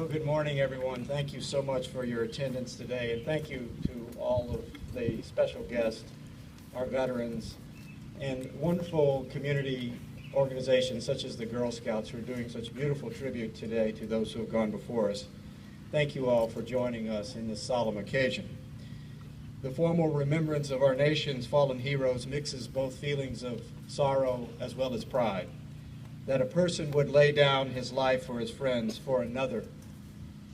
Well, good morning, everyone. Thank you so much for your attendance today, and thank you to all of the special guests, our veterans, and wonderful community organizations such as the Girl Scouts who are doing such beautiful tribute today to those who have gone before us. Thank you all for joining us in this solemn occasion. The formal remembrance of our nation's fallen heroes mixes both feelings of sorrow as well as pride. That a person would lay down his life for his friends, for another,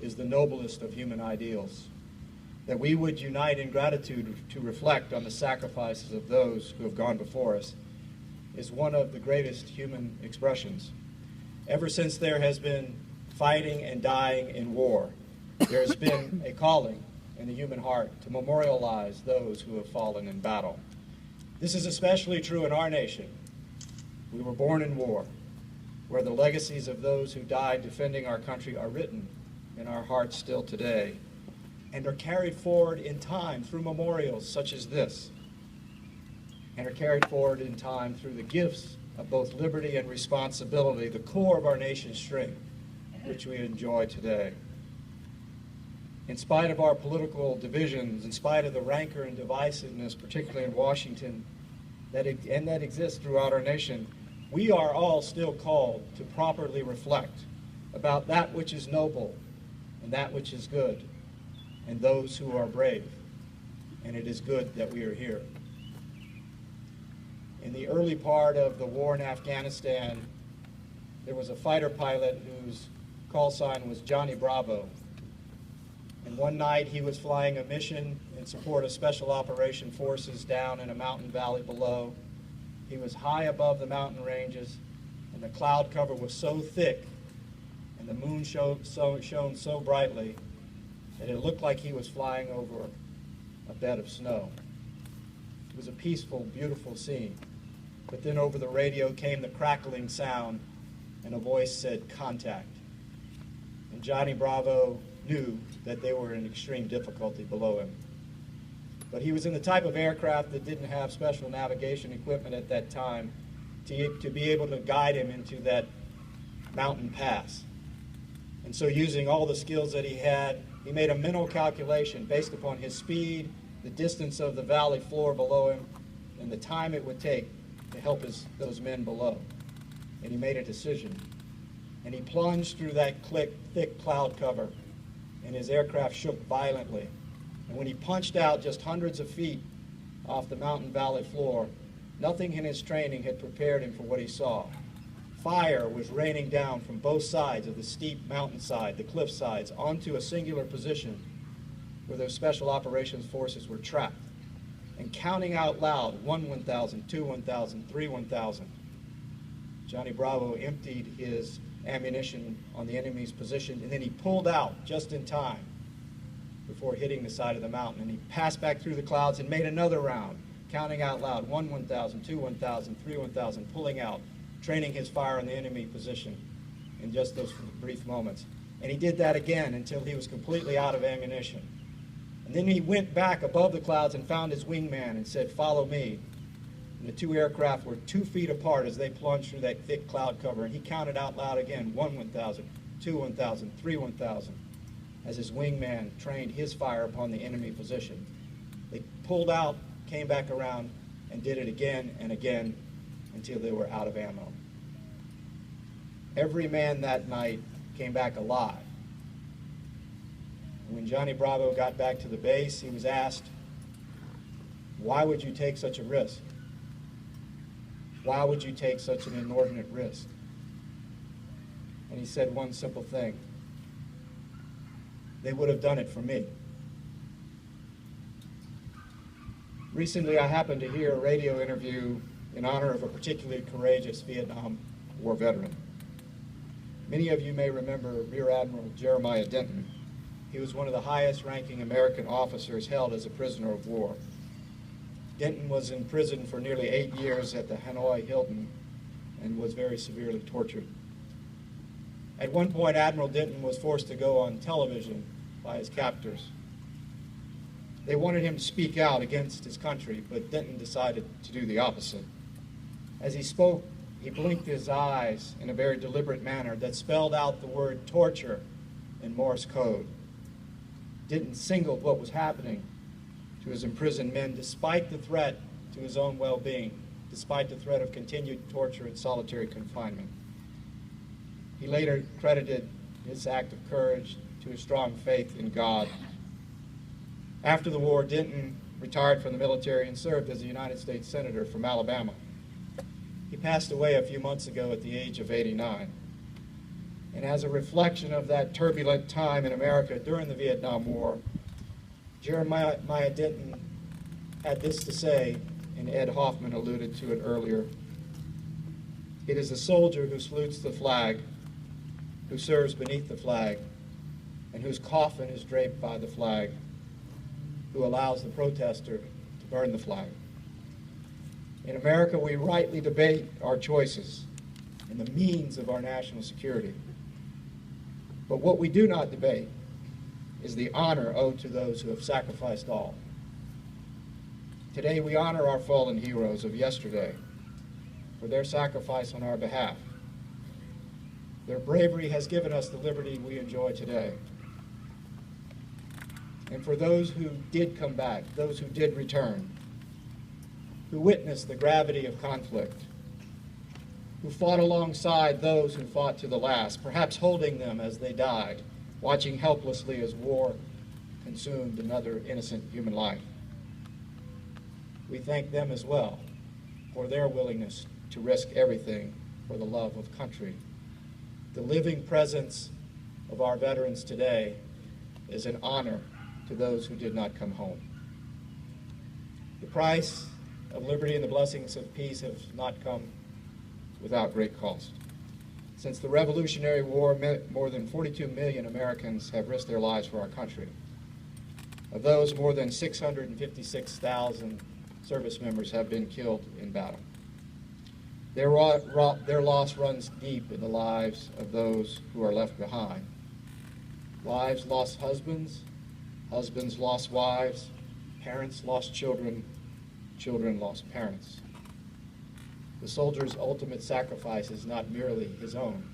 is the noblest of human ideals. That we would unite in gratitude to reflect on the sacrifices of those who have gone before us is one of the greatest human expressions. Ever since there has been fighting and dying in war, there has been a calling in the human heart to memorialize those who have fallen in battle. This is especially true in our nation. We were born in war, where the legacies of those who died defending our country are written in our hearts still today and are carried forward in time through memorials such as this, and are carried forward in time through the gifts of both liberty and responsibility, the core of our nation's strength, which we enjoy today. In spite of our political divisions, in spite of the rancor and divisiveness, particularly in Washington, that exists throughout our nation, we are all still called to properly reflect about that which is noble and that which is good and those who are brave. And it is good that we are here. In the early part of the war in Afghanistan, there was a fighter pilot whose call sign was Johnny Bravo. And one night he was flying a mission in support of Special Operation Forces down in a mountain valley below. He was high above the mountain ranges, and the cloud cover was so thick, and the moon shone so brightly that it looked like he was flying over a bed of snow. It was a peaceful, beautiful scene. But then over the radio came the crackling sound, and a voice said, "Contact." And Johnny Bravo knew that they were in extreme difficulty below him. But he was in the type of aircraft that didn't have special navigation equipment at that time to be able to guide him into that mountain pass. And so using all the skills that he had, he made a mental calculation based upon his speed, the distance of the valley floor below him, and the time it would take to help those men below. And he made a decision. And he plunged through that thick cloud cover, and his aircraft shook violently. And when he punched out just hundreds of feet off the mountain valley floor, nothing in his training had prepared him for what he saw. Fire was raining down from both sides of the steep mountainside, the cliff sides, onto a singular position where those Special Operations Forces were trapped. And counting out loud, 1 1,000, 2 1,000, 3 1,000, Johnny Bravo emptied his ammunition on the enemy's position, and then he pulled out just in time before hitting the side of the mountain. And he passed back through the clouds and made another round, counting out loud, 1 1,000, 2 1,000, 3 1,000, pulling out, training his fire on the enemy position in just those brief moments. And he did that again until he was completely out of ammunition. And then he went back above the clouds and found his wingman and said, "Follow me." And the two aircraft were 2 feet apart as they plunged through that thick cloud cover. And he counted out loud again, 1 1,000, 2 1,000, 3 1,000. As his wingman trained his fire upon the enemy position. They pulled out, came back around, and did it again and again until they were out of ammo. Every man that night came back alive. When Johnny Bravo got back to the base, he was asked, "Why would you take such a risk? Why would you take such an inordinate risk?" And he said one simple thing: they would have done it for me. Recently, I happened to hear a radio interview in honor of a particularly courageous Vietnam War veteran. Many of you may remember Rear Admiral Jeremiah Denton. He was one of the highest-ranking American officers held as a prisoner of war. Denton was in prison for nearly 8 years at the Hanoi Hilton and was very severely tortured. At one point, Admiral Denton was forced to go on television by his captors. They wanted him to speak out against his country, but Denton decided to do the opposite. As he spoke, he blinked his eyes in a very deliberate manner that spelled out the word torture in Morse code, didn't signal what was happening to his imprisoned men despite the threat to his own well-being, despite the threat of continued torture and solitary confinement. He later credited his act of courage to his strong faith in God. After the war, Denton retired from the military and served as a United States Senator from Alabama. He passed away a few months ago at the age of 89. And as a reflection of that turbulent time in America during the Vietnam War, Jeremiah Denton had this to say, and Ed Hoffman alluded to it earlier. It is the soldier who salutes the flag, who serves beneath the flag, and whose coffin is draped by the flag, who allows the protester to burn the flag. In America, we rightly debate our choices and the means of our national security. But what we do not debate is the honor owed to those who have sacrificed all. Today, we honor our fallen heroes of yesterday for their sacrifice on our behalf. Their bravery has given us the liberty we enjoy today. And for those who did come back, those who did return, who witnessed the gravity of conflict, who fought alongside those who fought to the last, perhaps holding them as they died, watching helplessly as war consumed another innocent human life. We thank them as well for their willingness to risk everything for the love of country. The living presence of our veterans today is an honor to those who did not come home. The price of liberty and the blessings of peace have not come without great cost. Since the Revolutionary War, more than 42 million Americans have risked their lives for our country. Of those, more than 656,000 service members have been killed in battle. Their loss runs deep in the lives of those who are left behind. Wives lost husbands, husbands lost wives, parents lost children, children lost parents. The soldier's ultimate sacrifice is not merely his own.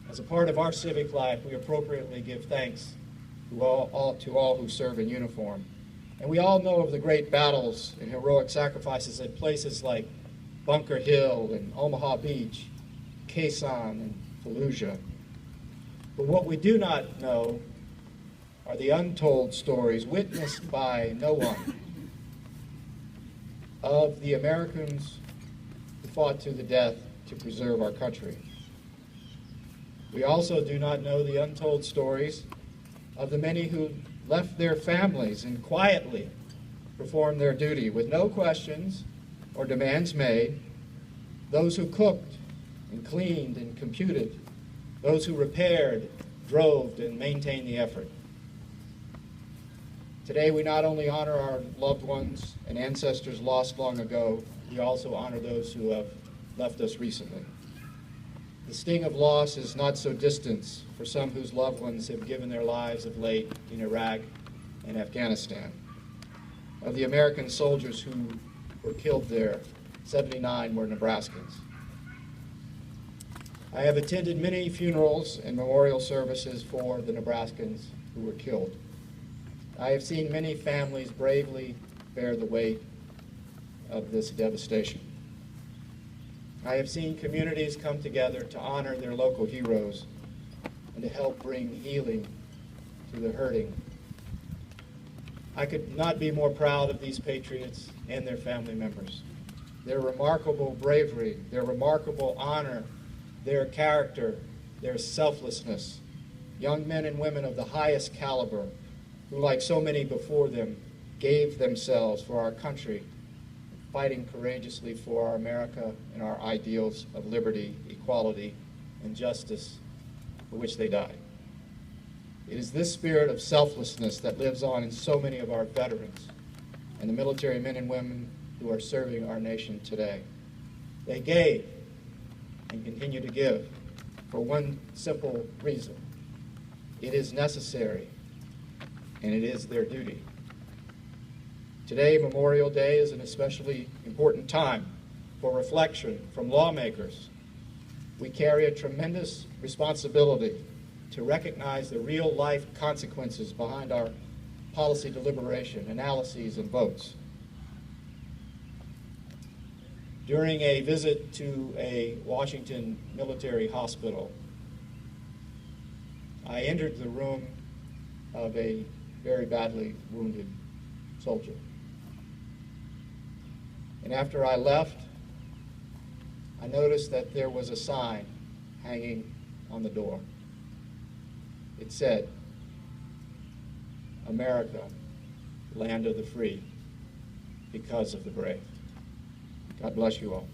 As a part of our civic life, we appropriately give thanks to all who serve in uniform. And we all know of the great battles and heroic sacrifices at places like Bunker Hill and Omaha Beach, Khe Sanh and Fallujah. But what we do not know are the untold stories witnessed by no one of the Americans who fought to the death to preserve our country. We also do not know the untold stories of the many who left their families and quietly performed their duty with no questions or demands made, those who cooked and cleaned and computed, those who repaired, drove, and maintained the effort. Today, we not only honor our loved ones and ancestors lost long ago, we also honor those who have left us recently. The sting of loss is not so distant for some whose loved ones have given their lives of late in Iraq and Afghanistan. Of the American soldiers who were killed there, 79 were Nebraskans. I have attended many funerals and memorial services for the Nebraskans who were killed. I have seen many families bravely bear the weight of this devastation. I have seen communities come together to honor their local heroes and to help bring healing to the hurting. I could not be more proud of these patriots and their family members. Their remarkable bravery, their remarkable honor, their character, their selflessness. Young men and women of the highest caliber who, like so many before them, gave themselves for our country, fighting courageously for our America and our ideals of liberty, equality, and justice for which they died. It is this spirit of selflessness that lives on in so many of our veterans and the military men and women who are serving our nation today. They gave and continue to give for one simple reason. It is necessary, and it is their duty. Today, Memorial Day, is an especially important time for reflection from lawmakers. We carry a tremendous responsibility to recognize the real-life consequences behind our policy deliberation, analyses, and votes. During a visit to a Washington military hospital, I entered the room of a very badly wounded soldier. And after I left, I noticed that there was a sign hanging on the door. It said, "America, land of the free, because of the brave." God bless you all.